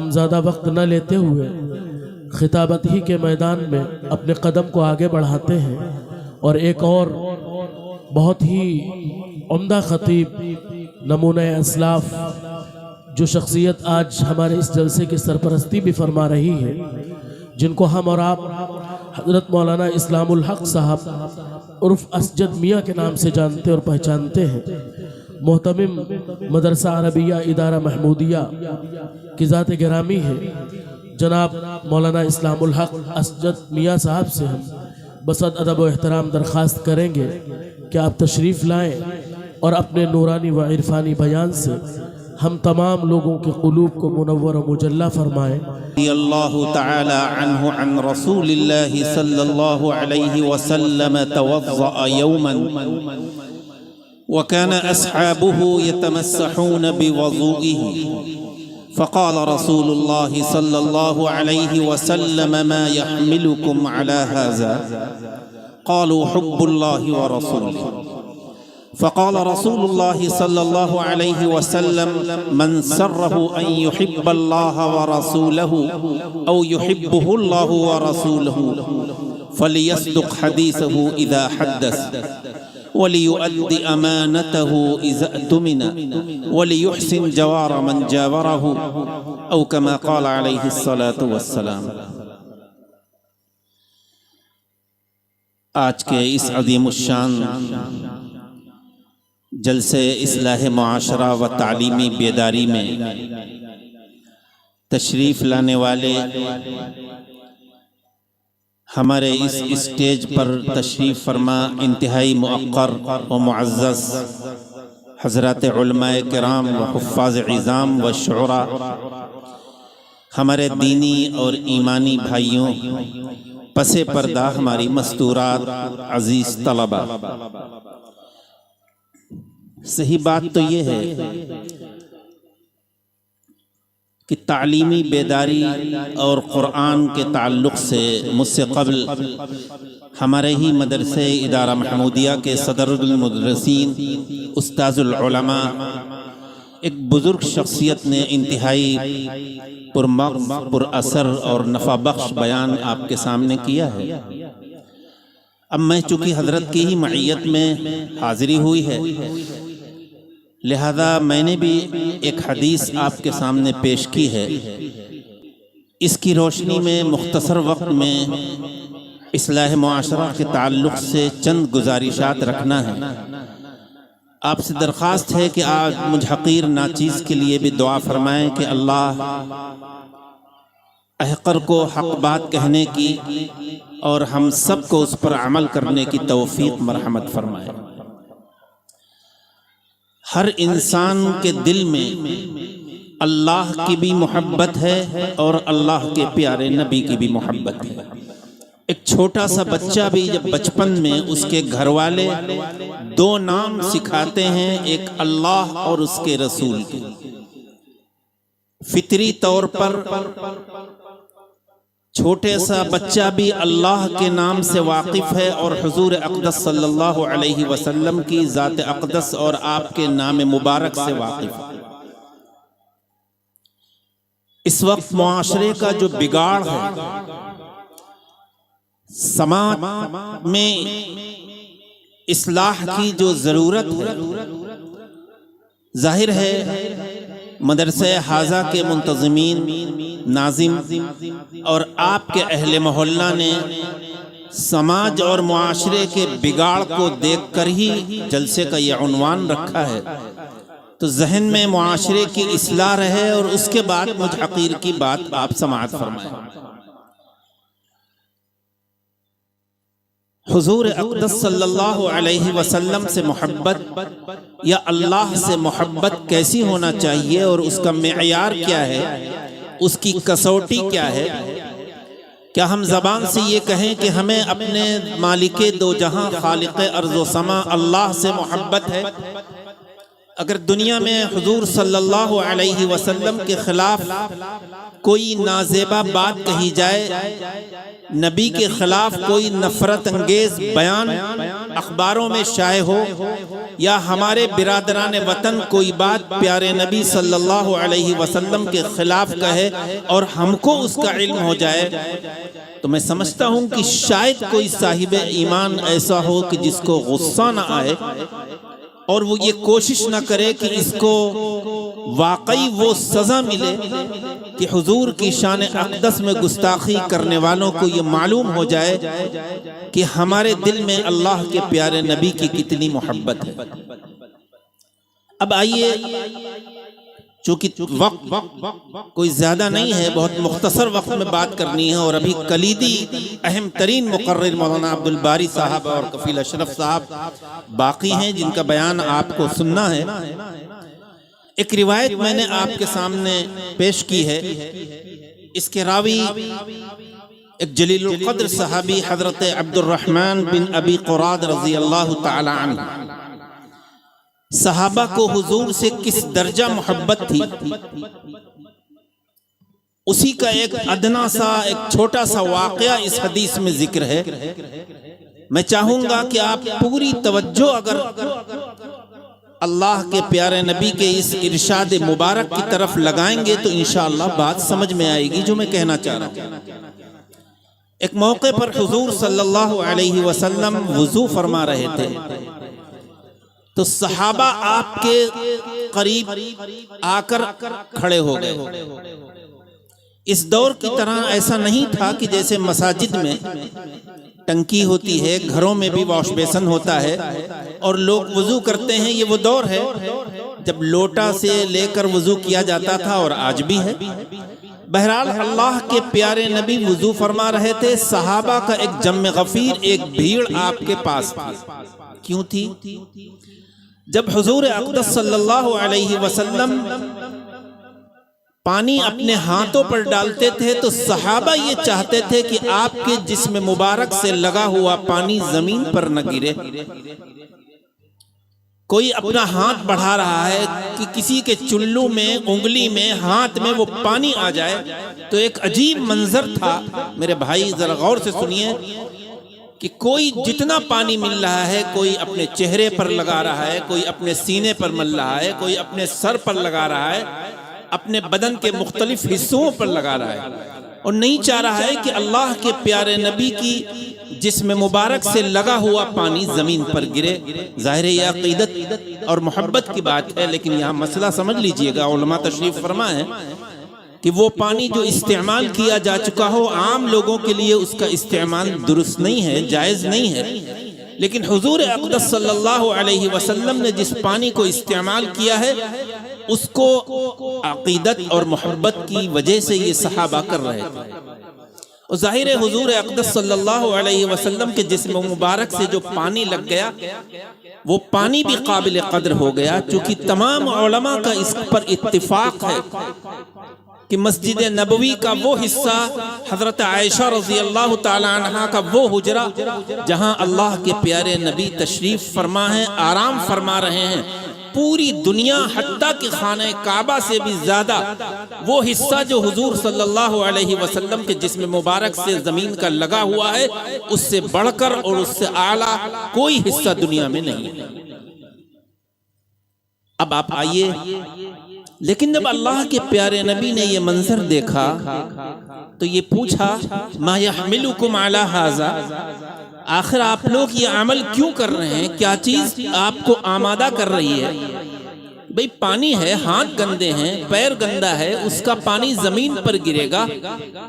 ہم زیادہ وقت نہ لیتے ہوئے خطابت ہی کے میدان میں اپنے قدم کو آگے بڑھاتے ہیں اور ایک اور بہت ہی عمدہ خطیب، نمونہ اسلاف، جو شخصیت آج ہمارے اس جلسے کی سرپرستی بھی فرما رہی ہے، جن کو ہم اور آپ حضرت مولانا اسلام الحق صاحب عرف اسجد میاں کے نام سے جانتے اور پہچانتے ہیں، محتمم مدرسہ عربیہ ادارہ محمودیہ کی ذات گرامی ہے، جناب مولانا اسلام الحق اسجد میاں صاحب سے ہم بصد ادب و احترام درخواست کریں گے کہ آپ تشریف لائیں اور اپنے نورانی و عرفانی بیان سے ہم تمام لوگوں کے قلوب کو منور و مجلہ فرمائیں۔ رضی اللہ تعالی عنہ عن رسول اللہ صلی اللہ علیہ وسلم توضأ یوما وكان أصحابه يتمسحون بوضوئه فقال رسول الله صلى الله عليه وسلم ما يحملكم على هذا قالوا حب الله ورسوله فقال رسول الله صلى الله عليه وسلم من سره أن يحب الله ورسوله أو يحبه الله ورسوله فليصدق حديثه إذا حدث وَلِيُؤَدِّ أَمَانَتَهُ إِذَا اؤْتُمِنَ وَلِيُحْسِنْ جَوَارَ مَنْ جَاوَرَهُ أو كما قال عليه الصلاة والسلام۔ آج کے اس عظیم الشان جلسے اصلاح معاشرہ و تعلیمی بیداری میں تشریف لانے والے، ہمارے اس اسٹیج پر تشریف فرما انتہائی موقر و معزز حضرات علماء کرام و حفاظ عظام و شعراء، ہمارے دینی اور ایمانی بھائیوں، پس پردہ ہماری مستورات، عزیز طلبہ، صحیح بات تو یہ ہے کہ تعلیمی بیداری اور قرآن کے تعلق سے مجھ سے قبل ہمارے ہی مدرسے ادارہ محمودیہ کے صدر المدرسین، استاذ العلماء، ایک بزرگ شخصیت نے انتہائی پرمغز، پر اثر اور نفع بخش بیان آپ کے سامنے کیا ہے۔ اب میں چونکہ حضرت کی ہی معیت میں حاضری ہوئی ہے، لہذا میں نے بھی ایک حدیث آپ کے سامنے پیش کی ہے۔ اس کی روشنی میں مختصر وقت میں اصلاح معاشرہ کے تعلق سے چند گزارشات رکھنا ہے۔ آپ سے درخواست ہے کہ آج مجھ حقیر ناچیز کے لیے بھی دعا فرمائیں کہ اللہ احقر کو حق بات کہنے کی اور ہم سب کو اس پر عمل کرنے کی توفیق مرحمت فرمائے۔ ہر انسان کے دل میں اللہ کی بھی محبت ہے اور اللہ کے پیارے نبی کی بھی محبت ہے۔ ایک چھوٹا سا بچہ بھی جب بچپن میں اس کے گھر والے دو نام سکھاتے ہیں، ایک اللہ اور اس کے رسول کے، فطری طور پر چھوٹے سا بچہ بھی اللہ کے نام سے واقف ہے اور حضور اقدس صلی اللہ علیہ وسلم کی ذات اقدس اور آپ کے نام مبارک سے واقف ہے۔ اس وقت معاشرے کا جو بگاڑ ہے، سماج میں اصلاح کی جو ضرورت ہے، ظاہر ہے مدرسہ حاضہ کے منتظمین، ناظم اور آپ کے اہل محلہ نے سماج اور معاشرے کے بگاڑ کو دیکھ کر ہی جلسے کا یہ عنوان رکھا ہے، تو ذہن میں معاشرے کی اصلاح رہے اور اس کے بعد مجھ حقیر کی بات آپ سماعت فرمائیں۔ حضور اقدس صلی اللہ علیہ وسلم سے محبت یا اللہ سے محبت کیسی ہونا چاہیے اور اس کا معیار کیا ہے، اس کی کسوٹی کیا ہے؟ کیا ہم زبان سے یہ کہیں کہ ہمیں اپنے مالک دو جہاں خالق ارض و سما اللہ سے محبت ہے؟ اگر دنیا میں حضور صلی اللہ علیہ وسلم کے خلاف کوئی نازیبہ بات کہی جائے، نبی کے خلاف کوئی نفرت انگیز بیان اخباروں میں شائع ہو، یا ہمارے برادران وطن کوئی بات پیارے نبی صلی اللہ علیہ وسلم کے خلاف کہے اور ہم کو اس کا علم ہو جائے تو میں سمجھتا ہوں کہ شاید کوئی صاحب ایمان ایسا ہو کہ جس کو غصہ نہ آئے اور وہ یہ کوشش نہ کرے کہ اس کو واقعی وہ سزا ملے کہ حضور کی شان اقدس میں گستاخی کرنے والوں کو یہ معلوم ہو جائے کہ ہمارے دل میں اللہ کے پیارے نبی کی کتنی محبت ہے۔ اب آئیے، چونکہ وقت کوئی زیادہ نہیں ہے، بہت مختصر وقت میں بات کرنی ہے، اور ابھی کلیدی اہم ترین مقرر مولانا عبد الباری صاحب اور کفیل اشرف صاحب باقی ہیں جن کا بیان آپ کو سننا ہے۔ ایک روایت میں نے آپ کے سامنے پیش کی ہے، اس کے راوی ایک جلیل القدر صحابی حضرت عبد الرحمن بن ابی قراد رضی اللہ تعالی عنہ۔ صحابہ کو حضور سے کس درجہ محبت تھی، اسی کا ایک ادنا سا، ایک چھوٹا سا واقعہ اس حدیث میں ذکر ہے۔ میں چاہوں گا کہ آپ پوری توجہ اگر اللہ کے پیارے نبی کے اس ارشاد مبارک کی طرف لگائیں گے تو انشاءاللہ بات سمجھ میں آئے گی جو میں کہنا چاہ رہا ہوں۔ ایک موقع پر حضور صلی اللہ علیہ وسلم وضو فرما رہے تھے تو صحابہ آپ کے قریب آ کر کھڑے ہو گئے۔ اس دور کی طرح ایسا نہیں تھا کہ جیسے مساجد میں ٹنکی ہوتی ہے، گھروں میں بھی واش بیسن ہوتا ہے اور لوگ وضو کرتے ہیں۔ یہ وہ دور ہے جب لوٹا سے لے کر وضو کیا جاتا تھا اور آج بھی ہے۔ بہرحال اللہ کے پیارے نبی وضو فرما رہے تھے، صحابہ کا ایک جمع غفیر، ایک بھیڑ آپ کے پاس تھی۔ کیوں تھی؟ جب حضور اقدس صلی اللہ علیہ وسلم پانی اپنے ہاتھوں پر ڈالتے تھے تو صحابہ یہ چاہتے تھے کہ آپ کے جسم مبارک سے لگا ہوا پانی زمین پر نہ گرے۔ کوئی اپنا ہاتھ بڑھا رہا ہے کہ کسی کے چلو میں، انگلی میں، ہاتھ میں وہ پانی آ جائے تو ایک عجیب منظر تھا۔ میرے بھائی ذرا غور سے سنیے کہ کوئی جتنا پانی مل رہا ہے، کوئی اپنے چہرے پر لگا رہا ہے، کوئی اپنے سینے پر مل رہا ہے، کوئی اپنے سر پر لگا رہا ہے، اپنے بدن کے مختلف حصوں پر لگا رہا ہے، اور نہیں چاہ رہا ہے کہ اللہ کے پیارے نبی کی جسم مبارک سے لگا ہوا پانی زمین پر گرے۔ ظاہر یہ عقیدت اور محبت کی بات ہے، لیکن یہاں مسئلہ سمجھ لیجئے گا، علماء تشریف فرما ہے کہ وہ پانی جو استعمال کیا جا چکا ہو، عام لوگوں کے لیے اس کا استعمال درست نہیں ہے، جائز نہیں ہے، لیکن حضور اقدس صلی اللہ علیہ وسلم نے جس پانی کو استعمال کیا ہے اس کو عقیدت اور محبت کی وجہ سے یہ صحابہ کر رہے تھے۔ اور ظاہر حضور اقدس صلی اللہ علیہ وسلم کے جسم مبارک سے جو پانی لگ گیا وہ پانی بھی قابل قدر ہو گیا، چونکہ تمام علماء کا اس پر اتفاق ہے کہ مسجد نبوی کا وہ حصہ، حضرت عائشہ رضی اللہ تعالی عنہ کا وہ حجرہ جہاں اللہ کے پیارے نبی تشریف فرما ہیں، آرام فرما رہے ہیں، پوری دنیا حتیٰ کہ خانہ کعبہ سے بھی زیادہ وہ حصہ جو حضور صلی اللہ علیہ وسلم کے جسم مبارک سے زمین کا لگا ہوا ہے، اس سے بڑھ کر اور اس سے اعلیٰ کوئی حصہ دنیا میں نہیں ہے۔ اب آپ آئیے، لیکن جب اللہ کے پیارے نبی نے یہ منظر دیکھا تو یہ پوچھا ما یحملکم علی ھذا، آخر آپ لوگ یہ عمل کیوں کر رہے ہیں؟ کیا چیز آپ کو آمادہ کر رہی ہے؟ بھئی پانی ہے، ہاتھ گندے ہیں، پیر گندا ہے، اس کا پانی زمین پر گرے گا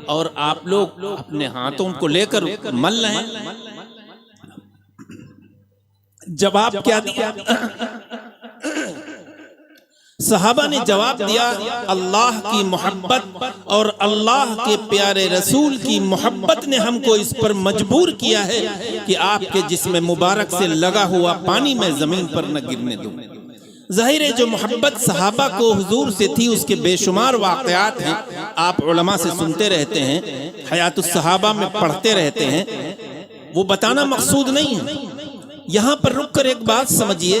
اور آپ لوگ اپنے ہاتھوں کو لے کر مل رہے ہیں۔ جواب کیا دیا؟ صحابہ نے جواب دیا، اللہ کی محبت اور اللہ کے پیارے رسول کی محبت نے ہم کو اس پر مجبور کیا ہے کہ آپ کے جسم مبارک سے لگا ہوا پانی میں زمین پر نہ گرنے دوں۔ ظاہر ہے جو محبت صحابہ کو حضور سے تھی اس کے بے شمار واقعات ہیں، آپ علماء سے سنتے رہتے ہیں، حیات الصحابہ میں پڑھتے رہتے ہیں، وہ بتانا مقصود نہیں ہے۔ یہاں پر رک کر ایک بات سمجھیے،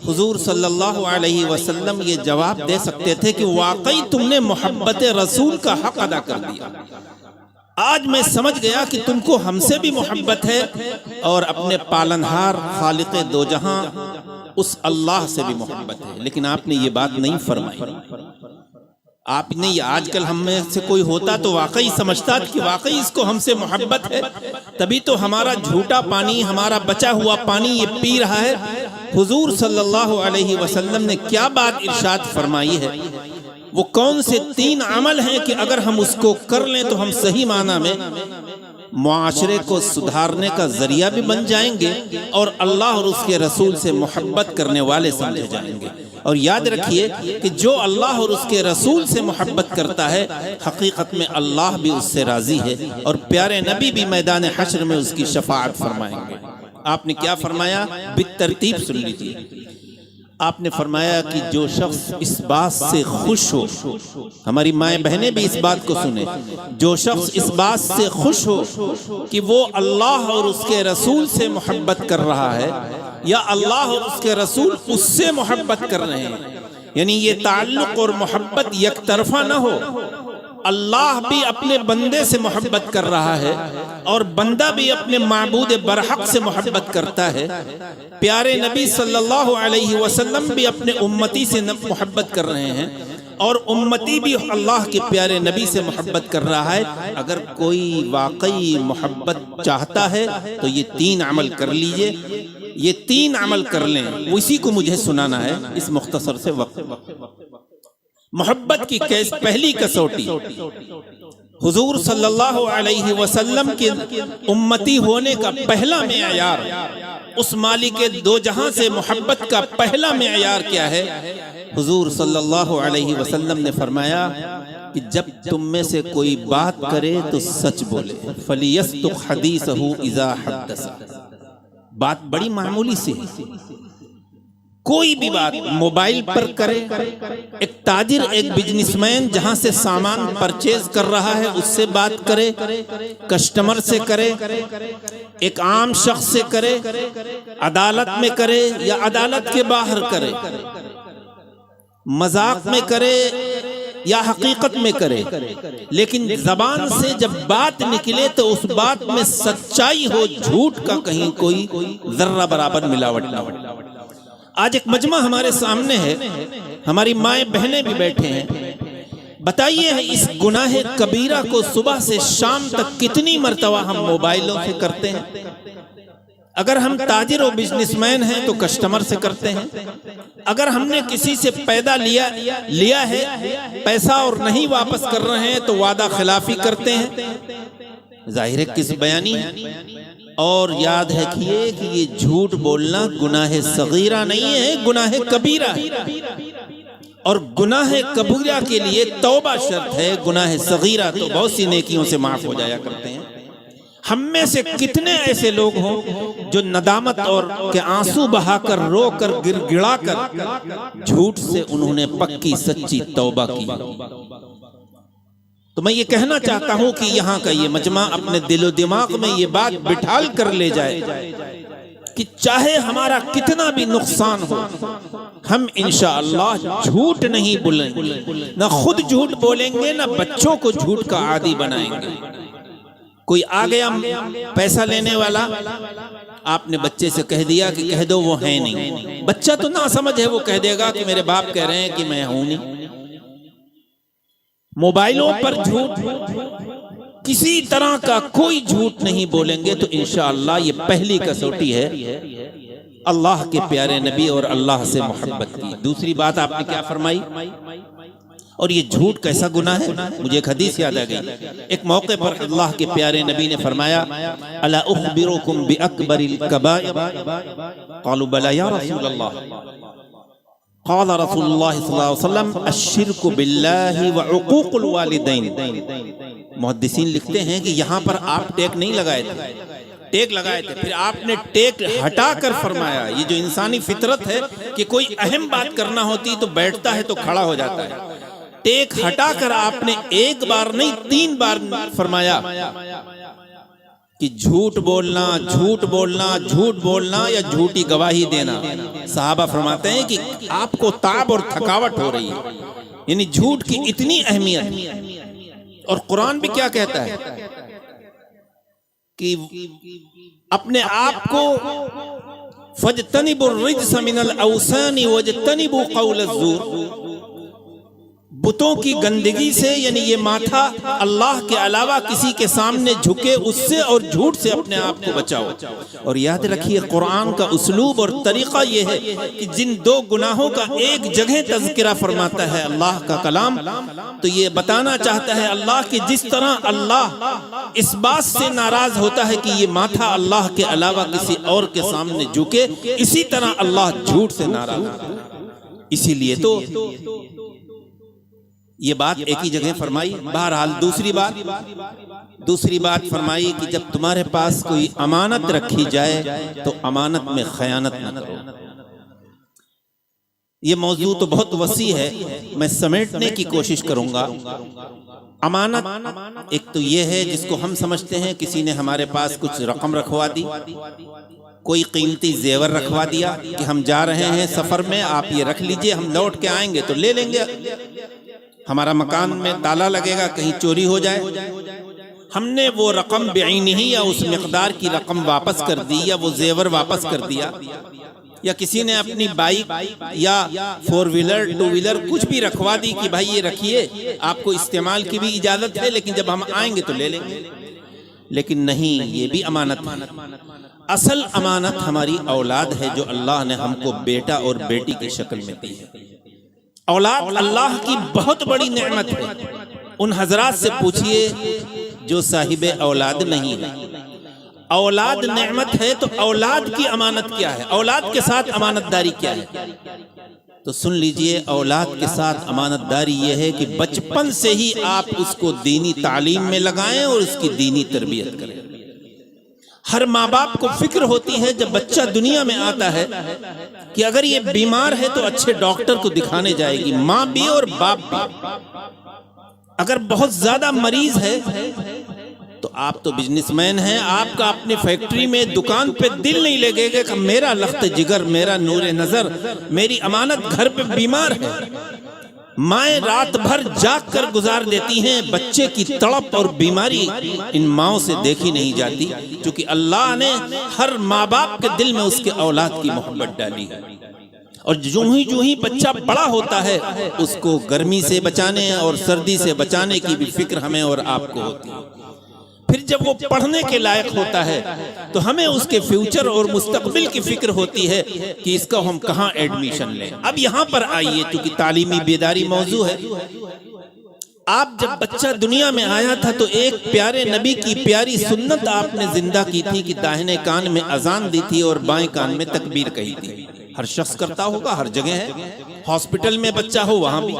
حضور صلی اللہ علیہ وسلم یہ جواب دے سکتے تھے کہ واقعی تم نے محبت رسول کا حق ادا کر دیا، آج میں سمجھ گیا کہ تم کو ہم سے بھی محبت ہے اور اپنے پالنہار خالق دو جہاں اس اللہ سے بھی محبت ہے، لیکن آپ نے یہ بات نہیں فرمائی۔ آپ نے یہ آج کل ہم میں سے کوئی ہوتا تو واقعی سمجھتا کہ واقعی اس کو ہم سے محبت ہے، تبھی تو ہمارا جھوٹا پانی، ہمارا بچا ہوا پانی یہ پی رہا ہے۔ حضور صلی اللہ علیہ وسلم نے کیا بات ارشاد فرمائی ہے؟ وہ کون سے 3 عمل ہیں کہ اگر ہم اس کو کر لیں تو ہم صحیح معنی میں معاشرے کو سدھارنے کا ذریعہ بھی بن جائیں گے اور اللہ اور اس کے رسول سے محبت کرنے والے سمجھے جائیں گے۔ اور یاد رکھیے کہ جو اللہ اور اس کے رسول سے محبت کرتا ہے حقیقت میں اللہ بھی اس سے راضی ہے، اور پیارے نبی بھی میدان حشر میں اس کی شفاعت فرمائیں گے۔ آپ نے کیا فرمایا؟ بالترتیب سن لیجیے۔ آپ نے فرمایا کہ جو شخص اس بات سے خوش ہو، ہماری مائیں بہنیں بھی اس بات کو سنیں، جو شخص اس بات سے خوش ہو کہ وہ اللہ اور اس کے رسول سے محبت کر رہا ہے یا اللہ اور اس کے رسول اس سے محبت کر رہے ہیں، یعنی یہ تعلق اور محبت یک طرفہ نہ ہو، اللہ بھی اپنے بندے سے محبت کر رہا ہے اور بندہ بھی اپنے معبود برحق سے محبت کرتا ہے، پیارے نبی صلی اللہ علیہ وسلم بھی اپنے امتی سے محبت کر رہے ہیں اور امتی بھی اللہ کے پیارے نبی سے محبت کر رہا ہے۔ اگر کوئی واقعی محبت چاہتا ہے تو یہ 3 عمل کر لیجئے، یہ 3 عمل کر لیں، اسی کو مجھے سنانا ہے اس مختصر سے وقت۔ محبت کی پہلی کسوٹی حضور صلی اللہ علیہ وسلم کے امتی ہونے کا پہلا معیار، اس مالک دو جہاں سے محبت کا پہلا معیار کیا ہے؟ حضور صلی اللہ علیہ وسلم نے فرمایا کہ جب تم میں سے کوئی بات کرے تو سچ بولے، فَلْيَصْدُقْ حَدِيثَهُ إِذَا حَدَّثَ۔ بات بڑی معمولی سی ہے، کوئی بھی بات موبائل پر کرے، ایک تاجر، ایک بزنس مین جہاں سے سامان پرچیز کر رہا ہے اس سے بات کرے، کسٹمر سے کرے، ایک عام شخص سے کرے، عدالت میں کرے یا عدالت کے باہر کرے، مذاق میں کرے یا حقیقت میں کرے، لیکن زبان سے جب بات نکلے تو اس بات میں سچائی ہو، جھوٹ کا کہیں کوئی ذرہ برابر ملاوٹ نہ ہو۔ آج ایک مجمع ہمارے سامنے ہے، ہماری مائیں بہنیں بھی بیٹھے ہیں، بتائیے اس گناہ کبیرہ کو صبح سے شام تک کتنی مرتبہ ہم موبائلوں سے کرتے ہیں؟ اگر ہم تاجر و بزنس مین ہیں تو کسٹمر سے کرتے ہیں، اگر ہم نے کسی سے پیدا لیا ہے پیسہ اور نہیں واپس کر رہے ہیں تو وعدہ خلافی کرتے ہیں، ظاہر ہے کس بیانی ہے۔ اور یاد رکھیے کہ یہ جھوٹ بولنا گناہ صغیرہ نہیں ہے، گناہ کبیرہ ہے، اور گناہ کبیرہ کے لیے توبہ شرط ہے، گناہ صغیرہ تو بہت سی نیکیوں سے معاف ہو جایا کرتے ہیں۔ ہم میں سے کتنے ایسے لوگ ہوں جو ندامت اور کے آنسو بہا کر، رو کر، گر گڑا کر جھوٹ سے انہوں نے پکی سچی توبہ کی۔ تو میں یہ کہنا چاہتا ہوں کہ یہاں کا یہ مجمع اپنے دل و دماغ میں یہ بات بٹھال کر لے جائے کہ چاہے ہمارا کتنا بھی نقصان ہو، ہم انشاءاللہ جھوٹ نہیں بولیں گے، نہ خود جھوٹ بولیں گے، نہ بچوں کو جھوٹ کا عادی بنائیں گے۔ کوئی آ گیا پیسہ لینے والا، آپ نے بچے سے کہہ دیا کہ کہہ دو وہ ہے نہیں، بچہ تو نہ سمجھ ہے، وہ کہہ دے گا کہ میرے باپ کہہ رہے ہیں کہ میں ہوں نہیں۔ موبائلوں پر جھوٹ، کسی طرح کا کوئی جھوٹ نہیں بولیں گے تو انشاءاللہ یہ پہلی کسوٹی ہے اللہ کے پیارے نبی اور اللہ سے محبت کی۔ دوسری بات آپ نے کیا فرمائی؟ اور یہ جھوٹ کیسا گناہ ہے؟ مجھے ایک حدیث یاد آ گئی، ایک موقع پر اللہ کے پیارے نبی نے فرمایا الا اخبرکم باکبر الکبائر قالوا بلی یا رسول اللہ، قال رسول اللہ صلی اللہ علیہ وسلم الشرک باللہ وعقوق الوالدین۔ محدثین لکھتے ہیں کہ یہاں پر آپ ٹیک نہیں لگائے تھے، ٹیک لگائے تھے، پھر آپ نے ٹیک ہٹا کر فرمایا، یہ جو انسانی فطرت ہے کہ کوئی اہم بات کرنا ہوتی تو بیٹھتا ہے تو کھڑا ہو جاتا ہے، ٹیک ہٹا کر آپ نے ایک بار نہیں 3 بار فرمایا کہ جھوٹ بولنا، جھوٹ بولنا، جھوٹ بولنا یا جھوٹی گواہی دینا۔ صحابہ فرماتے ہیں کہ آپ کو تعب اور تھکاوٹ ہو رہی ہے، یعنی جھوٹ کی اتنی اہمیت۔ اور قرآن بھی کیا کہتا ہے کہ اپنے آپ کو فاجتنبوا الرجس من الاوثان واجتنبوا قول الزور، بتوں کی گندگی سے، یعنی یہ ماتھا اللہ کے علاوہ کسی کے سامنے جھکے اس سے اور جھوٹ سے اپنے آپ کو بچاؤ۔ اور یاد رکھیے قرآن کا اسلوب اور طریقہ یہ ہے کہ جن دو گناہوں کا ایک جگہ تذکرہ فرماتا ہے اللہ کا کلام، تو یہ بتانا چاہتا ہے اللہ کہ جس طرح اللہ اس بات سے ناراض ہوتا ہے کہ یہ ماتھا اللہ کے علاوہ کسی اور کے سامنے جھکے، اسی طرح اللہ جھوٹ سے ناراض ہوتا ہے۔ اسی لیے تو یہ بات ایک ہی جگہ فرمائی۔ بہرحال دوسری بات فرمائی کہ جب تمہارے پاس کوئی امانت رکھی جائے تو امانت میں خیانت نہ کرو۔ یہ موضوع تو بہت وسیع ہے، میں سمیٹنے کی کوشش کروں گا۔ امانت ایک تو یہ ہے جس کو ہم سمجھتے ہیں کسی نے ہمارے پاس کچھ رقم رکھوا دی، کوئی قیمتی زیور رکھوا دیا کہ ہم جا رہے ہیں سفر میں، آپ یہ رکھ لیجئے، ہم لوٹ کے آئیں گے تو لے لیں گے، ہمارا مکان میں تالا لگے گا کہیں چوری ہو جائے۔ ہم نے وہ رقم بعینہ یا اس مقدار کی رقم واپس کر دی، یا وہ زیور واپس کر دیا، یا کسی نے اپنی بائک یا 4 ویلر 2 ویلر کچھ بھی رکھوا دی کہ بھائی یہ رکھیے، آپ کو استعمال کی بھی اجازت ہے لیکن جب ہم آئیں گے تو لے لیں گے۔ لیکن نہیں، یہ بھی امانت ہے۔ اصل امانت ہماری اولاد ہے جو اللہ نے ہم کو بیٹا اور بیٹی کی شکل میں دی ہے۔ اولاد اللہ کی بہت بڑی نعمت ہے۔ ان حضرات سے پوچھئے جو صاحب اولاد نہیں ہے، اولاد نعمت ہے تو اولاد کی امانت کیا ہے، اولاد کے ساتھ امانت داری کیا ہے؟ تو سن لیجئے، اولاد کے ساتھ امانت داری یہ ہے کہ بچپن سے ہی آپ اس کو دینی تعلیم میں لگائیں اور اس کی دینی تربیت کریں۔ ہر ماں باپ کو فکر ہوتی ہے جب بچہ دنیا میں آتا ہے کہ اگر یہ بیمار ہے تو اچھے ڈاکٹر کو دکھانے جائے گی، ماں بھی اور باپ بھی۔ اگر بہت زیادہ مریض ہے تو آپ تو بزنس مین ہیں، آپ کا اپنے فیکٹری میں دکان پہ دل نہیں لگے گا کہ میرا لخت جگر، میرا نور نظر، میری امانت گھر پہ بیمار ہے۔ مائیں رات بھر جاگ کر گزار دیتی ہیں، بچے کی تڑپ اور بیماری ان ماؤں سے دیکھی نہیں جاتی، کیونکہ اللہ نے ہر ماں باپ کے دل میں اس کے اولاد کی محبت ڈالی ہے۔ اور جو ہی بچہ بڑا ہوتا ہے اس کو گرمی سے بچانے اور سردی سے بچانے کی بھی فکر ہمیں اور آپ کو ہوتی ہے۔ پھر جب وہ پڑھنے کے لائق ہوتا ہے تو ہمیں اس کے فیوچر اور مستقبل کی فکر ہوتی ہے کہ اس کا ہم کہاں ایڈمیشن لیں۔ اب یہاں پر آئیے، کیونکہ تعلیمی بیداری موضوع ہے۔ آپ جب بچہ دنیا میں آیا تھا تو ایک پیارے نبی کی پیاری سنت آپ نے زندہ کی تھی کہ داہنے کان میں اذان دی تھی اور بائیں کان میں تکبیر کہی تھی۔ ہر شخص کرتا ہوگا، ہر جگہ ہے، ہاسپٹل میں بچہ ہو وہاں بھی۔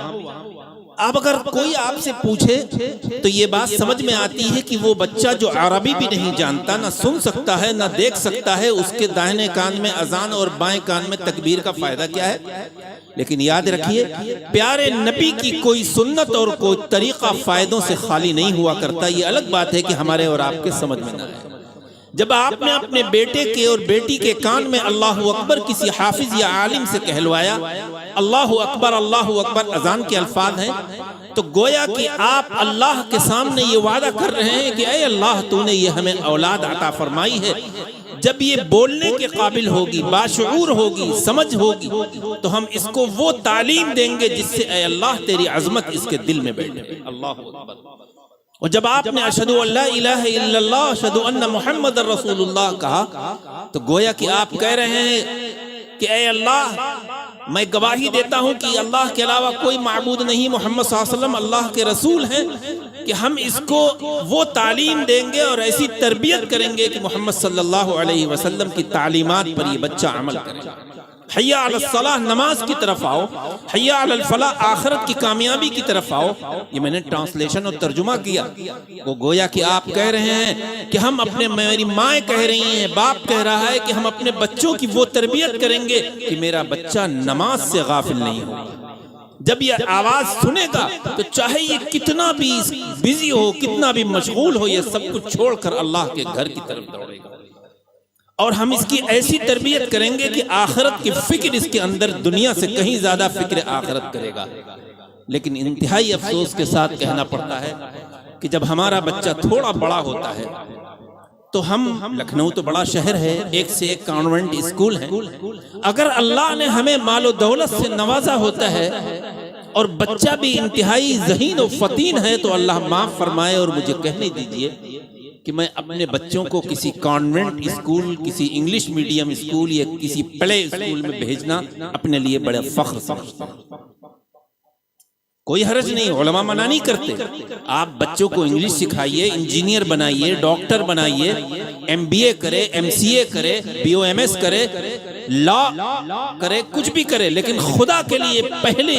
اب اگر کوئی آپ سے پوچھے تو یہ بات سمجھ میں آتی ہے کہ وہ بچہ جو عربی بھی نہیں جانتا، نہ سن سکتا ہے، نہ دیکھ سکتا ہے، اس کے داہنے کان میں اذان اور بائیں کان میں تکبیر کا فائدہ کیا ہے؟ لیکن یاد رکھیے، پیارے نبی کی کوئی سنت اور کوئی طریقہ فائدوں سے خالی نہیں ہوا کرتا۔ یہ الگ بات ہے کہ ہمارے اور آپ کے سمجھ میں نہ آئے۔ جب آپ نے اپنے بیٹے کے اور بیٹی کے کان میں اللہ اکبر کسی حافظ یا عالم سے کہلوایا، اللہ اکبر اذان کے الفاظ ہیں، تو گویا کہ آپ اللہ کے سامنے یہ وعدہ کر رہے ہیں کہ اے اللہ تو نے یہ ہمیں اولاد عطا فرمائی ہے، جب یہ بولنے کے قابل ہوگی، باشعور ہوگی، سمجھ ہوگی، تو ہم اس کو وہ تعلیم دیں گے جس سے اے اللہ تیری عظمت اس کے دل میں بیٹھے۔ اللہ اکبر۔ اور جب آپ نے اشہدو ان لا الہ الا اللہ اشہدو ان محمد رسول اللہ کہا تو گویا کہ آپ کہہ رہے ہیں کہ اے اللہ میں گواہی دیتا ہوں کہ اللہ کے علاوہ کوئی معبود نہیں، محمد صلی اللہ علیہ وسلم اللہ کے رسول ہیں، کہ ہم اس کو وہ تعلیم دیں گے اور ایسی تربیت کریں گے کہ محمد صلی اللہ علیہ وسلم کی تعلیمات پر یہ بچہ عمل کرے۔ حیا علی الصلاح، نماز کی طرف آؤ، حیا علی الفلاح، آخرت کی کامیابی کی طرف آؤ۔ یہ میں نے ٹرانسلیشن اور ترجمہ کیا۔ وہ گویا کہ آپ کہہ رہے ہیں کہ ہم اپنے، میری مائیں کہہ رہی ہیں، باپ کہہ رہا ہے کہ ہم اپنے بچوں کی وہ تربیت کریں گے کہ میرا بچہ نماز سے غافل نہیں ہو۔ جب یہ آواز سنے گا تو چاہے یہ کتنا بھی بزی ہو، کتنا بھی مشغول ہو، یہ سب کچھ چھوڑ کر اللہ کے گھر کی طرف دوڑے گا۔ اور ہم اس کی ایسی تربیت کریں گے کہ آخرت کی فکر اس کے اندر دنیا سے کہیں زیادہ فکر آخرت کرے گا۔ لیکن انتہائی افسوس کے ساتھ کہنا پڑتا ہے کہ جب ہمارا بچہ تھوڑا بڑا ہوتا ہے تو ہم لکھنؤ تو بڑا شہر ہے، ایک سے ایک کانوینٹ اسکول ہیں، اگر اللہ نے ہمیں مال و دولت سے نوازا ہوتا ہے اور بچہ بھی انتہائی ذہین و فطین ہے تو اللہ معاف فرمائے اور مجھے کہنے دیجئے کہ میں اپنے بچوں کو کسی کانوینٹ اسکول، کسی انگلش میڈیم اسکول یا کسی پلے اسکول میں بھیجنا اپنے لیے بڑا فخر سمجھتا ہوں۔ کوئی حرج نہیں، علماء منع نہیں کرتے، آپ بچوں کو انگلش سکھائیے، انجینئر بنائیے، ڈاکٹر بنائیے، MBA کرے، MCA کرے، BOMS کرے، لا کرے، کچھ بھی کرے، لیکن خدا کے لیے پہلے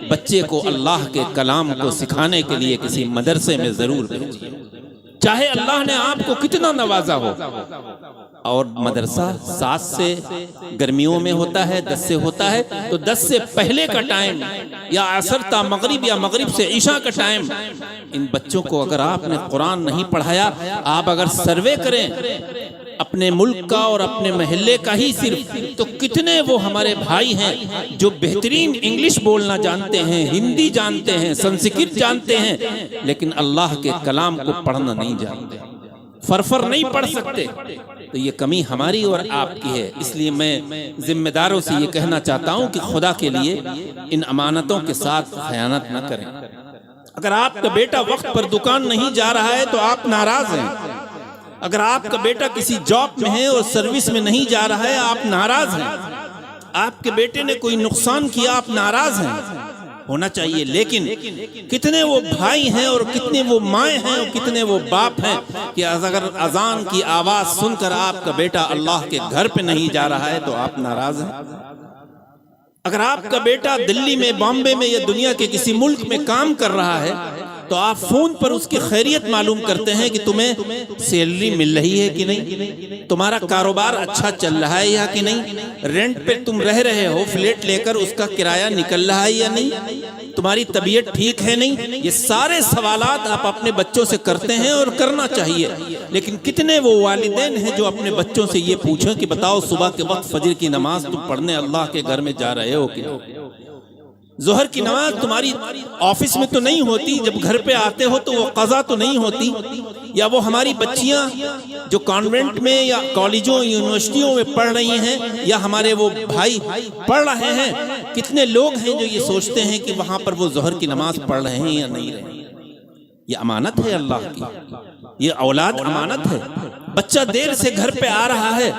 بچے کو اللہ کے کلام کو سکھانے کے لیے کسی مدرسے میں ضرور بھیجیے، چاہے اللہ نے آپ کو کتنا نوازا ہو۔ اور مدرسہ 7 سے گرمیوں میں ہوتا ہے، 10 سے ہوتا ہے، تو 10 سے پہلے کا ٹائم یا عصر تا مغرب یا مغرب سے عشاء کا ٹائم، ان بچوں کو اگر آپ نے قرآن نہیں پڑھایا، آپ اگر سروے کریں اپنے ملک کا اور اپنے محلے کا ہی صرف، تو کتنے وہ ہمارے بھائی ہیں جو بہترین انگلش بولنا جانتے ہیں، ہندی جانتے ہیں، سنسکرت جانتے ہیں، لیکن اللہ کے کلام کو پڑھنا نہیں جانتے، فرفر نہیں پڑھ سکتے۔ تو یہ کمی ہماری اور آپ کی ہے، اس لیے میں ذمہ داروں سے یہ کہنا چاہتا ہوں کہ خدا کے لیے ان امانتوں کے ساتھ خیانت نہ کریں۔ اگر آپ کا بیٹا وقت پر دکان نہیں جا رہا ہے تو آپ ناراض ہیں، اگر آپ کا بیٹا کسی جاب میں ہے اور سروس میں نہیں جا رہا ہے آپ ناراض ہیں، آپ کے بیٹے نے کوئی نقصان کیا آپ ناراض ہیں، ہونا چاہیے۔ لیکن کتنے وہ بھائی ہیں اور کتنے وہ مائیں ہیں اور کتنے وہ باپ ہیں کہ اگر اذان کی آواز سن کر آپ کا بیٹا اللہ کے گھر پہ نہیں جا رہا ہے تو آپ ناراض ہیں۔ اگر آپ کا بیٹا دلی میں، بامبے میں یا دنیا کے کسی ملک میں کام کر رہا ہے تو آپ فون پر اس کی خیریت معلوم کرتے ہیں کہ تمہیں سیلری مل رہی ہے کہ نہیں، تمہارا کاروبار اچھا چل رہا ہے یا کہ نہیں، رینٹ پہ تم رہ رہے ہو فلیٹ لے کر، اس کا کرایہ نکل رہا ہے یا نہیں، تمہاری طبیعت ٹھیک ہے نہیں۔ یہ سارے سوالات آپ اپنے بچوں سے کرتے ہیں اور کرنا چاہیے، لیکن کتنے وہ والدین ہیں جو اپنے بچوں سے یہ پوچھیں کہ بتاؤ صبح کے وقت فجر کی نماز تم پڑھنے اللہ کے گھر میں جا رہے ہو کہ ظہر کی نماز تمہاری آفس میں تو نہیں ہوتی، جب گھر پہ آتے ہو تو وہ قضا تو نہیں ہوتی، یا وہ ہماری بچیاں جو کانوینٹ میں یا کالجوں یونیورسٹیوں میں پڑھ رہی ہیں، یا ہمارے وہ بھائی پڑھ رہے ہیں، کتنے لوگ ہیں جو یہ سوچتے ہیں کہ وہاں پر وہ ظہر کی نماز پڑھ رہے ہیں یا نہیں رہے۔ یہ امانت ہے اللہ کی، یہ اولاد امانت ہے۔ بچہ دیر سے گھر پہ آ رہا ہے،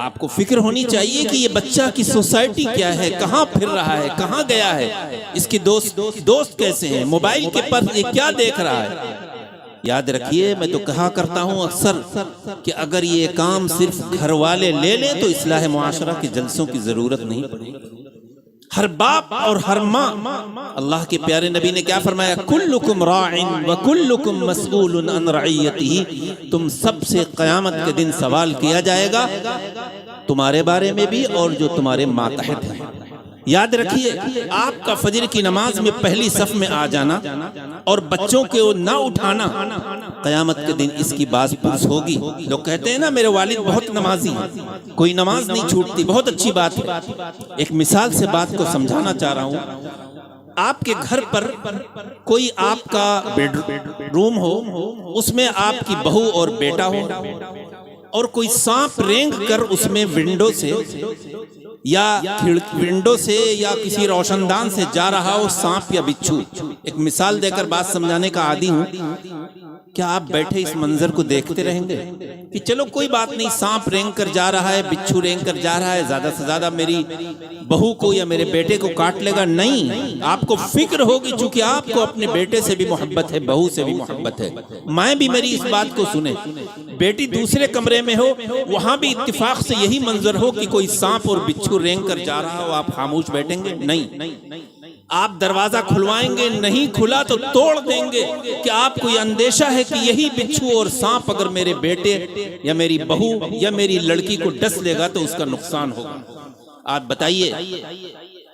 آپ کو فکر ہونی چاہیے کہ یہ بچہ کی سوسائٹی کیا ہے، کہاں پھر رہا ہے، کہاں گیا ہے، اس کی دوست کیسے ہیں، موبائل کے پر یہ کیا دیکھ رہا ہے۔ یاد رکھیے، میں تو کہا کرتا ہوں اکثر کہ اگر یہ کام صرف گھر والے لے لیں تو اصلاح معاشرہ کے جلسوں کی ضرورت نہیں پڑے گی۔ ہر باپ اور ہر ماں، اللہ کے پیارے نبی نے کیا فرمایا، کلکم راع وکلکم مسئول عن رعیتہ، تم سب سے قیامت کے دن سوال کیا جائے گا، تمہارے بارے میں بھی اور جو تمہارے ماتحت ہیں۔ یاد رکھیے، آپ کا فجر کی نماز میں پہلی صف میں آ جانا اور بچوں کو نہ اٹھانا، قیامت کے دن اس کی باز پرس ہوگی۔ لوگ کہتے ہیں نا میرے والد بہت نمازی ہیں، کوئی نماز نہیں چھوٹتی، بہت اچھی بات ہے۔ ایک مثال سے بات کو سمجھانا چاہ رہا ہوں۔ آپ کے گھر پر کوئی آپ کا بیڈ روم ہو، اس میں آپ کی بہو اور بیٹا ہو، اور کوئی سانپ رینگ کر اس میں ونڈو سے یا کسی روشن دان سے جا رہا ہو، سانپ یا بچھو۔ ایک مثال دے کر بات سمجھانے کا عادی ہوں۔ کیا آپ بیٹھے اس منظر کو دیکھتے رہیں گے کہ چلو کوئی بات نہیں، سانپ رینگ کر جا رہا ہے، بچھو رینگ کر جا رہا ہے، زیادہ سے زیادہ میری بہو کو یا میرے بیٹے کو کاٹ لے گا؟ نہیں، آپ کو فکر ہوگی، چونکہ آپ کو اپنے بیٹے سے بھی محبت ہے، بہو سے بھی محبت ہے۔ مائیں بھی میری اس بات کو سنیں، بیٹی دوسرے کمرے میں ہو، وہاں بھی اتفاق سے یہی منظر ہو کہ کوئی سانپ اور بچھو رینگ کر جا رہا ہو، آپ خاموش بیٹھیں گے؟ نہیں، آپ دروازہ کھلوائیں گے، نہیں کھلا تو توڑ دیں گے کہ آپ کو یہ اندیشہ ہے کہ یہی بچھو اور سانپ اگر میرے بیٹے یا میری بہو یا میری لڑکی کو ڈس لے گا تو اس کا نقصان ہوگا۔ آپ بتائیے،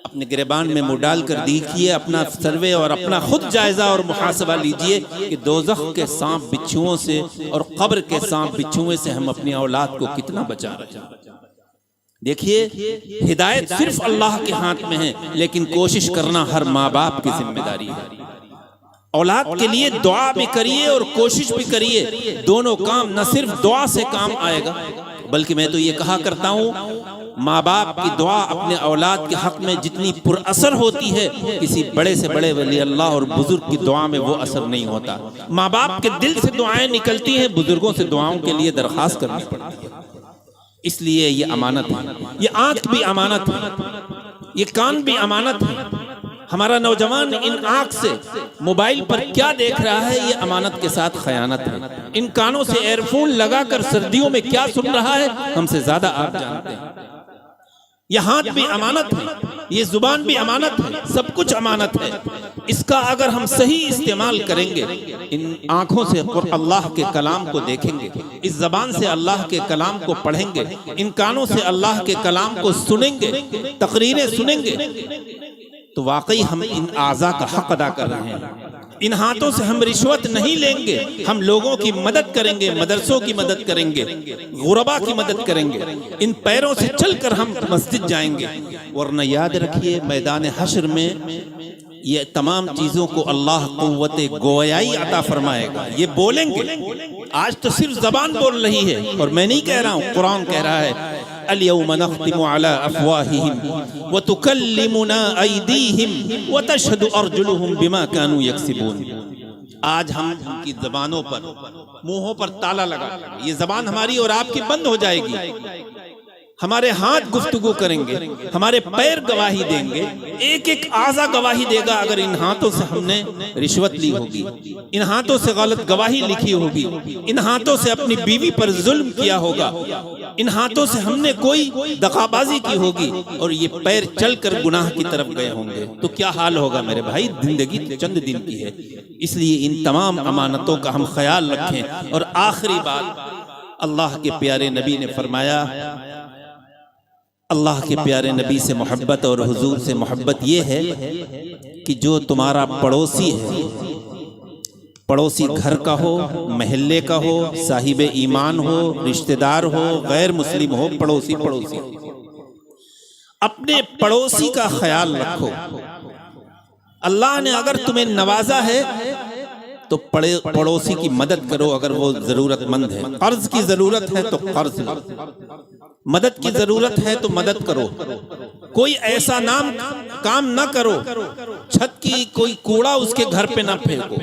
اپنے گریبان میں منہ ڈال کر دیکھیے، اپنا سروے اور اپنا خود جائزہ اور محاسبہ لیجئے کہ دوزخ کے سانپ بچھوؤں سے اور قبر کے سانپ بچھوؤں سے ہم اپنی اولاد کو کتنا بچا رہے ہیں۔ دیکھیے، ہدایت صرف اللہ کے ہاتھ میں ہے، لیکن کوشش کرنا ہر ماں باپ کی ذمہ داری ہے۔ اولاد کے لیے دعا بھی کریے اور کوشش بھی کریے، دونوں کام نہ صرف دعا سے کام آئے گا، بلکہ میں تو یہ کہا کرتا ہوں ماں باپ کی دعا اپنے اولاد کے حق میں جتنی پر اثر ہوتی ہے، کسی بڑے سے بڑے ولی اللہ اور بزرگ کی دعا میں وہ اثر نہیں ہوتا۔ ماں باپ کے دل سے دعائیں نکلتی ہیں، بزرگوں سے دعاؤں کے لیے درخواست کرنی پڑتی ہے۔ اس لیے یہ امانت ہے، یہ آنکھ بھی امانت ہے، یہ کان بھی امانت ہے۔ ہمارا نوجوان ان آنکھ سے موبائل پر کیا دیکھ رہا ہے، یہ امانت کے ساتھ خیانت ہے۔ ان کانوں سے ایئر فون لگا کر سردیوں میں کیا سن رہا ہے، ہم سے زیادہ آپ جانتے ہیں۔ یہ ہاتھ بھی امانت ہے، یہ زبان بھی امانت ہے، سب کچھ امانت ہے۔ اس کا اگر ہم صحیح استعمال کریں گے، ان آنکھوں سے اللہ کے کلام کو دیکھیں گے، اس زبان سے اللہ کے کلام کو پڑھیں گے، ان کانوں سے اللہ کے کلام کو سنیں گے، تقریریں سنیں گے، تو واقعی ہم ان اعضاء کا حق ادا کر رہے ہیں۔ ان ہاتھوں سے ہم رشوت نہیں لیں گے، ہم لوگوں کی مدد کریں گے، مدرسوں کی مدد کریں گے، غربا کی مدد کریں گے، ان پیروں سے چل کر ہم مسجد جائیں گے۔ ورنہ یاد رکھیے میدان حشر میں یہ تمام چیزوں کو اللہ قوت گویائی عطا فرمائے گا، یہ بولیں گے۔ آج تو صرف زبان بول رہی ہے، اور میں نہیں کہہ رہا ہوں، قرآن کہہ رہا ہے اليوم نختم على افواههم وتكلمنا ايديهم وتشهد ارجلهم بما كانوا يكسبون۔ آج ہم ان کی زبانوں پر، منہوں پر تالا لگا، یہ زبان ہماری اور آپ کی بند ہو جائے گی۔ ہمارے ہاتھ گفتگو کریں گے، ہمارے پیر گواہی دیں گے، ایک ایک اعضا گواہی دے گا اگر ان ہاتھوں سے ہم نے رشوت لی ہوگی، ان ہاتھوں سے غلط گواہی لکھی ہوگی، ان ہاتھوں سے اپنی بیوی پر ظلم کیا ہوگا، ان ہاتھوں سے ہم نے کوئی دغابازی کی ہوگی، اور یہ پیر چل کر گناہ کی طرف گئے ہوں گے، تو کیا حال ہوگا میرے بھائی؟ زندگی چند دن کی ہے، اس لیے ان تمام امانتوں کا ہم خیال رکھیں۔ اور آخری بات، اللہ کے پیارے نبی نے فرمایا، اللہ کے پیارے نبی سے محبت اور حضور سے محبت یہ ہے کہ جو تمہارا پڑوسی ہے، پڑوسی گھر کا ہو، محلے کا ہو، صاحب ایمان ہو، رشتہ دار ہو، غیر مسلم ہو، پڑوسی اپنے پڑوسی کا خیال رکھو۔ اللہ نے اگر تمہیں نوازا ہے تو پڑوسی کی مدد کرو اگر وہ ضرورت مند ہے۔ قرض کی ضرورت ہے تو قرض لو، مدد کی ضرورت ہے تو مدد کرو۔ کوئی ایسا کام نہ کرو، چھت کی کوئی کوڑا اس کے گھر پہ نہ پھینکو،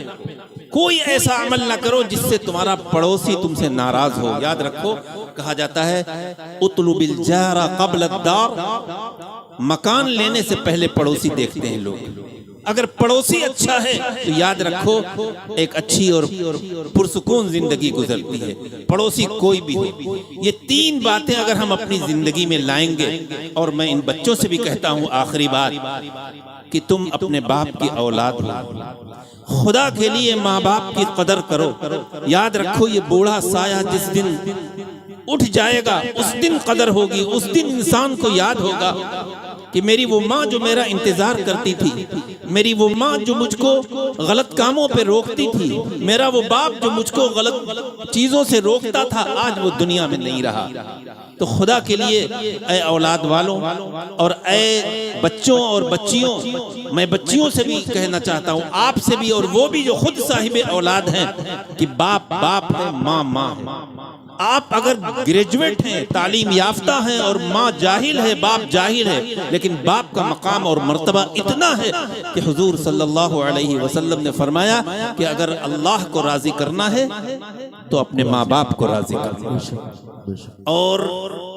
کوئی ایسا عمل نہ کرو جس سے تمہارا پڑوسی تم سے ناراض ہو۔ یاد رکھو، کہا جاتا ہے اطلب الجار قبل الدار، مکان لینے سے پہلے پڑوسی دیکھتے ہیں لوگ۔ اگر پڑوسی اچھا ہے تو یاد رکھو ایک اچھی اور پرسکون زندگی گزرتی ہے، پڑوسی کوئی بھی ہو۔ یہ تین باتیں اگر ہم اپنی زندگی میں لائیں گے، اور میں ان بچوں سے بھی کہتا ہوں آخری بات کہ تم اپنے باپ کی اولاد ہو، خدا کے لیے ماں باپ کی قدر کرو۔ یاد رکھو یہ بوڑھا سایہ جس دن اٹھ جائے گا اس دن قدر ہوگی، اس دن انسان کو یاد ہوگا کہ میری وہ ماں جو میرا انتظار کرتی تھی، میری وہ ماں جو مجھ کو غلط کاموں پہ روکتی تھی، میرا وہ باپ جو مجھ کو غلط چیزوں سے روکتا تھا، آج وہ دنیا میں نہیں رہا۔ تو خدا کے لیے اے اولاد والوں اور اے بچوں اور بچیوں، میں بچیوں سے بھی کہنا چاہتا ہوں، آپ سے بھی، اور وہ بھی جو خود صاحب اولاد ہیں، کہ باپ باپ ہے، ماں ماں ہے۔ آپ اگر گریجویٹ ہیں، تعلیم یافتہ ہیں، اور ماں جاہل ہے، باپ جاہل ہے، لیکن باپ کا مقام اور مرتبہ اتنا ہے کہ حضور صلی اللہ علیہ وسلم نے فرمایا کہ اگر اللہ کو راضی کرنا ہے تو اپنے ماں باپ کو راضی کرنا ہے۔ اور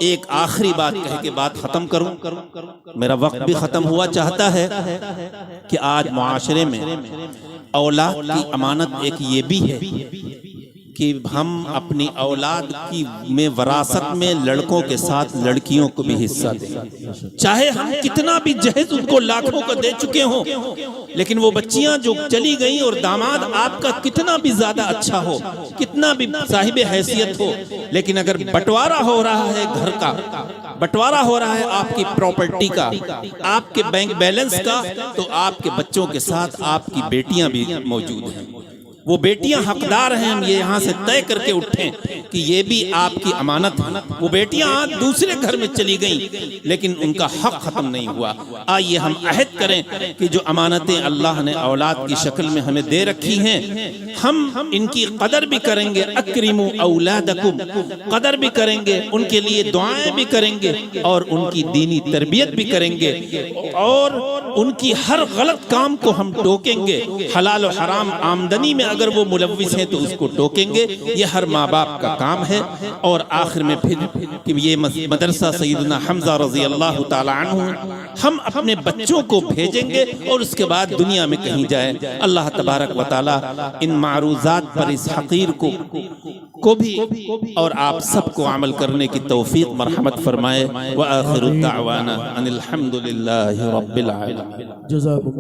ایک آخری بات کہہ کے بات ختم کروں، میرا وقت بھی ختم ہوا چاہتا ہے کہ آج معاشرے میں اولاد کی امانت ایک یہ بھی ہے کہ ہم اپنی اولاد کی میں وراثت میں لڑکوں کے ساتھ لڑکیوں کو بھی حصہ دیں، چاہے ہم کتنا بھی جہیز ان کو لاکھوں کا دے چکے ہوں، لیکن وہ بچیاں جو چلی گئیں اور داماد آپ کا کتنا بھی زیادہ اچھا ہو، کتنا بھی صاحب حیثیت ہو، لیکن اگر بٹوارا ہو رہا ہے گھر کا، بٹوارا ہو رہا ہے آپ کی پراپرٹی کا، آپ کے بینک بیلنس کا، تو آپ کے بچوں کے ساتھ آپ کی بیٹیاں بھی موجود ہیں۔ وہ بیٹیاں حقدار ہیں، ہم یہ یہاں سے طے کر کے اٹھیں کہ یہ بھی آپ کی امانت ہے۔ وہ بیٹیاں آج دوسرے گھر میں چلی گئیں لیکن ان کا حق ختم نہیں ہوا۔ آئیے ہم عہد کریں کہ جو امانتیں اللہ نے اولاد کی شکل میں ہمیں دے رکھی ہیں ہم ان کی قدر بھی کریں گے۔ اکرموا اولادکم، قدر بھی کریں گے، ان کے لیے دعائیں بھی کریں گے اور ان کی دینی تربیت بھی کریں گے، اور ان کی ہر غلط کام کو ہم ٹوکیں گے۔ حلال و حرام آمدنی میں اگر وہ ملوث ہیں تو اس کو ٹوکیں گے، یہ ہر ماں باپ کا کام ہے۔ اور آخر میں پھر کہ یہ مدرسہ سیدنا حمزہ رضی اللہ تعالی عنہ ہم اپنے بچوں کو بھیجیں گے اور اس کے بعد دنیا میں کہیں جائیں۔ اللہ تبارک و تعالی ان معروضات پر اس حقیر کو بھی اور آپ سب کو عمل کرنے کی توفیق مرحمت فرمائے۔ وآخر الدعوانا ان الحمد للہ رب العالمین۔ جزاکم